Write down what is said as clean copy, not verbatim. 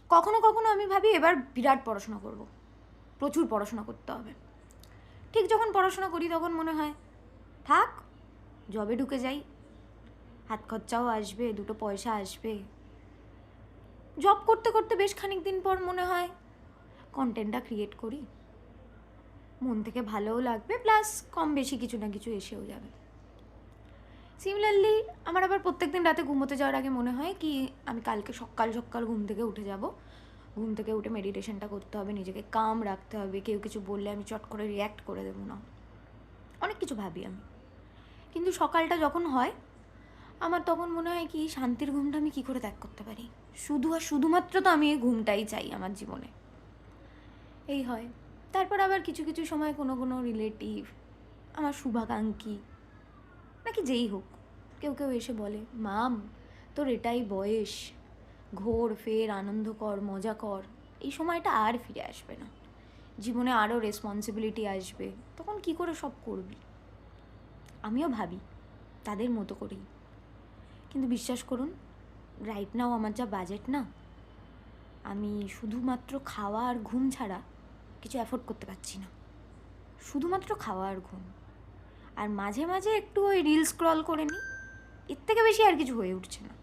কখনো কখনো আমি ভাবি এবার বিরাট পড়াশোনা করব, প্রচুর পড়াশোনা করতে হবে। ঠিক যখন পড়াশোনা করি তখন মনে হয় থাক, জবে ঢুকে যাই, হাত খরচাও আসবে, দুটো পয়সা আসবে। জব করতে করতে বেশ খানিক দিন পর মনে হয় কন্টেন্টটা ক্রিয়েট করি, মন থেকে ভালোও লাগবে, প্লাস কম বেশি কিছু না কিছু এসেও যাবে। সিমিলারলি আমার আবার প্রত্যেক দিন রাতে ঘুমোতে যাওয়ার আগে মনে হয় কি আমি কালকে সকাল সকাল ঘুম থেকে উঠে যাব, ঘুম থেকে উঠে মেডিটেশনটা করতে হবে, নিজেকে কাম রাখতে হবে, কেউ কিছু বললে আমি চট করে রিয়্যাক্ট করে দেবো না, অনেক কিছু ভাবি আমি। কিন্তু সকালটা যখন হয় আমার তখন মনে হয় কি শান্তির ঘুমটা আমি কী করে ত্যাগ করতে পারি, শুধু আর শুধুমাত্র তো আমি এই ঘুমটাই চাই আমার জীবনে, এই হয়। তারপর আবার কিছু কিছু সময় কোনো কোনো রিলেটিভ, আমার শুভাকাঙ্ক্ষী নাকি যেই হোক, কেউ কেউ এসে বলে মাম তোর এটাই বয়স, ঘোর ফের আনন্দ কর, মজা কর, এই সময়টা আর ফিরে আসবে না, জীবনে আরও রেসপন্সিবিলিটি আসবে, তখন কি করে সব করবি। আমিও ভাবি তাদের মতো করেই, কিন্তু বিশ্বাস করুন রাইট নাও আমার যা বাজেট না, আমি শুধুমাত্র খাওয়া আর ঘুম ছাড়া কিছু অ্যাফোর্ড করতে পারছি না, শুধুমাত্র খাওয়া আর ঘুম, আর মাঝে মাঝে একটু ওই রিল স্ক্রল করে নিই, এর থেকে বেশি আর কিছু হয়ে উঠছে না।